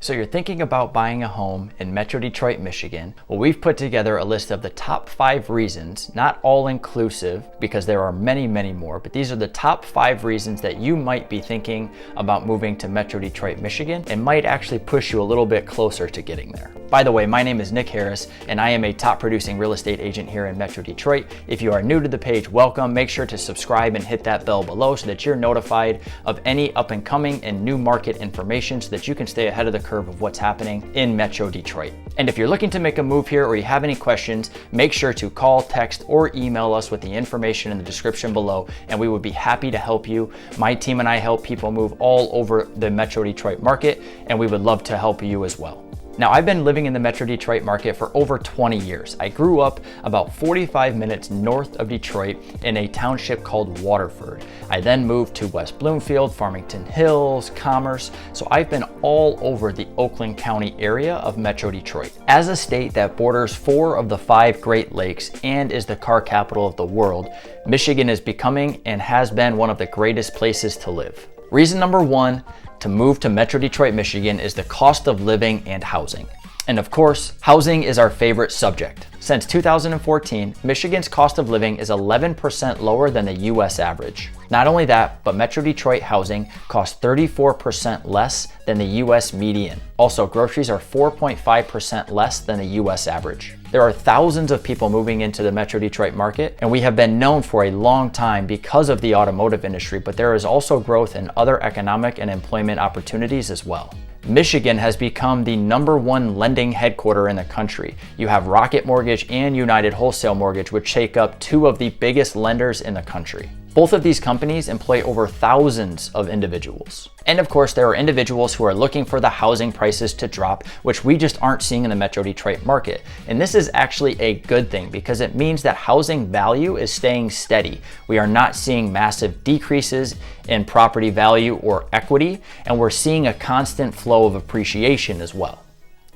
So you're thinking about buying a home in Metro Detroit, Michigan. Well, we've put together a list of the top 5 reasons, not all inclusive because there are many, many more, but these are the top 5 reasons that you might be thinking about moving to Metro Detroit, Michigan, and might actually push you a little bit closer to getting there. By the way, my name is Nick Harris, and I am a top producing real estate agent here in Metro Detroit. If you are new to the page, welcome. Make sure to subscribe and hit that bell below so that you're notified of any up and coming and new market information so that you can stay ahead of the curve of what's happening in Metro Detroit. And if you're looking to make a move here or you have any questions, make sure to call, text, or email us with the information in the description below, and we would be happy to help you. My team and I help people move all over the Metro Detroit market, and we would love to help you as well. Now, I've been living in the Metro Detroit market for over 20 years. I grew up about 45 minutes north of Detroit in a township called Waterford. I then moved to West Bloomfield, Farmington Hills, Commerce. So I've been all over the Oakland County area of Metro Detroit. As a state that borders 4 of the 5 Great Lakes and is the car capital of the world, Michigan is becoming and has been one of the greatest places to live. Reason number 1 to move to Metro Detroit, Michigan is the cost of living and housing. And of course, housing is our favorite subject. Since 2014, Michigan's cost of living is 11% lower than the US average. Not only that, but Metro Detroit housing costs 34% less than the US median. Also, groceries are 4.5% less than the US average. There are thousands of people moving into the Metro Detroit market, and we have been known for a long time because of the automotive industry, but there is also growth in other economic and employment opportunities as well. Michigan has become the #1 lending headquarter in the country. You have Rocket Mortgage and United Wholesale Mortgage, which take up 2 of the biggest lenders in the country. Both of these companies employ over thousands of individuals. And of course, there are individuals who are looking for the housing prices to drop, which we just aren't seeing in the Metro Detroit market. And this is actually a good thing because it means that housing value is staying steady. We are not seeing massive decreases in property value or equity, and we're seeing a constant flow of appreciation as well.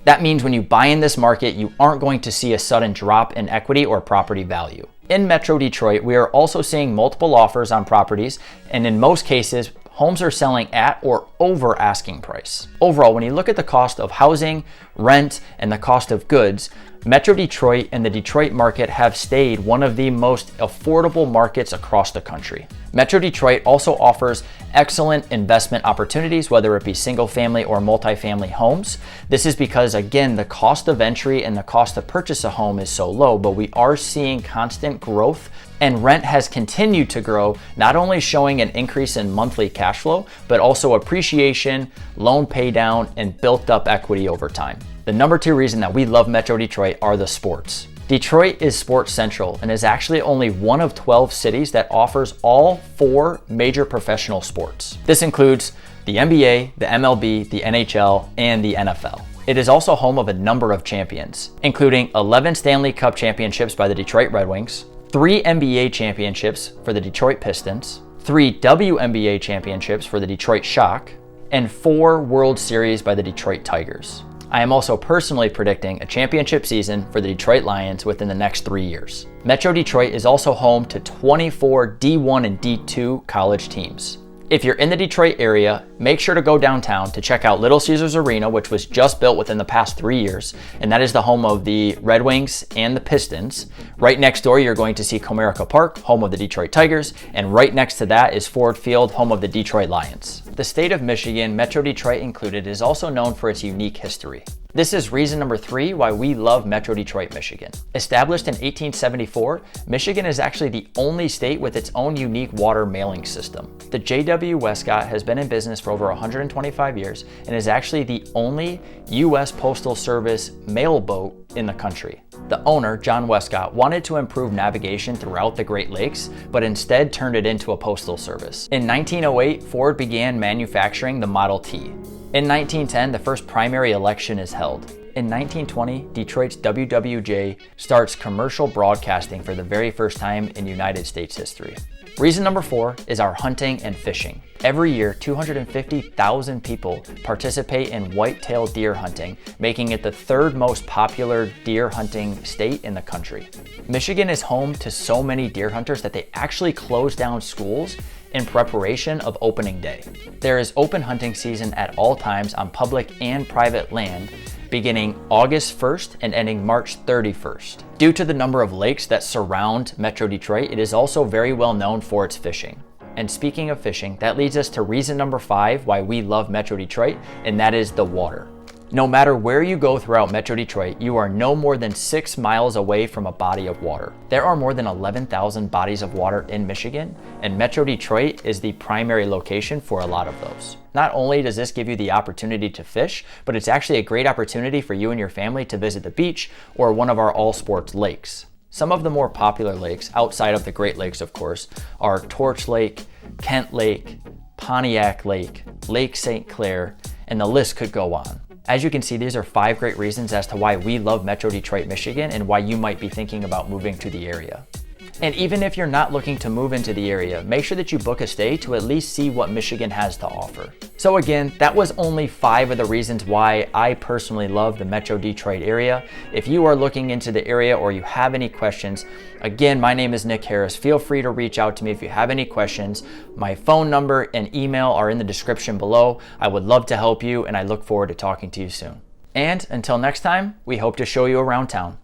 That means when you buy in this market, you aren't going to see a sudden drop in equity or property value. In Metro Detroit, we are also seeing multiple offers on properties, and in most cases, homes are selling at or over asking price. Overall, when you look at the cost of housing, rent, and the cost of goods, Metro Detroit and the Detroit market have stayed one of the most affordable markets across the country. Metro Detroit also offers excellent investment opportunities, whether it be single family or multifamily homes. This is because, again, the cost of entry and the cost to purchase a home is so low, but we are seeing constant growth, and rent has continued to grow, not only showing an increase in monthly cash flow, but also appreciation, loan pay down, and built up equity over time. The number 2 reason that we love Metro Detroit are the sports. Detroit is sports central and is actually only one of 12 cities that offers all 4 major professional sports. This includes the NBA, the MLB, the NHL, and the NFL. It is also home of a number of champions, including 11 Stanley Cup championships by the Detroit Red Wings, 3 NBA championships for the Detroit Pistons, 3 WNBA championships for the Detroit Shock, and 4 World Series by the Detroit Tigers. I am also personally predicting a championship season for the Detroit Lions within the next 3 years. Metro Detroit is also home to 24 D1 and D2 college teams. If you're in the Detroit area, make sure to go downtown to check out Little Caesars Arena, which was just built within the past 3 years, and that is the home of the Red Wings and the Pistons. Right next door, you're going to see Comerica Park, home of the Detroit Tigers, and right next to that is Ford Field, home of the Detroit Lions. The state of Michigan, Metro Detroit included, is also known for its unique history. This is reason number 3 why we love Metro Detroit, Michigan. Established in 1874, Michigan is actually the only state with its own unique water mailing system. The J.W. Westcott has been in business for over 125 years and is actually the only U.S. Postal Service mail boat in the country. The owner, John Westcott, wanted to improve navigation throughout the Great Lakes, but instead turned it into a postal service. In 1908, Ford began manufacturing the Model T. In 1910, the first primary election is held. In 1920, Detroit's WWJ starts commercial broadcasting for the very first time in United States history. Reason number 4 is our hunting and fishing. Every year, 250,000 people participate in white-tailed deer hunting, making it the 3rd most popular deer hunting state in the country. Michigan is home to so many deer hunters that they actually closed down schools in preparation of opening day. There is open hunting season at all times on public and private land, beginning August 1st and ending March 31st. Due to the number of lakes that surround Metro Detroit, it is also very well known for its fishing. And speaking of fishing, that leads us to reason number 5 why we love Metro Detroit, and that is the water. No matter where you go throughout Metro Detroit, you are no more than 6 miles away from a body of water. There are more than 11,000 bodies of water in Michigan, and Metro Detroit is the primary location for a lot of those. Not only does this give you the opportunity to fish, but it's actually a great opportunity for you and your family to visit the beach or one of our all sports lakes. Some of the more popular lakes, outside of the Great Lakes of course, are Torch Lake, Kent Lake, Pontiac Lake, Lake St. Clair, and the list could go on. As you can see, these are 5 great reasons as to why we love Metro Detroit, Michigan, and why you might be thinking about moving to the area. And even if you're not looking to move into the area, make sure that you book a stay to at least see what Michigan has to offer. So again, that was only 5 of the reasons why I personally love the Metro Detroit area. If you are looking into the area or you have any questions, again, my name is Nick Harris. Feel free to reach out to me if you have any questions. My phone number and email are in the description below. I would love to help you, and I look forward to talking to you soon. And until next time, we hope to show you around town.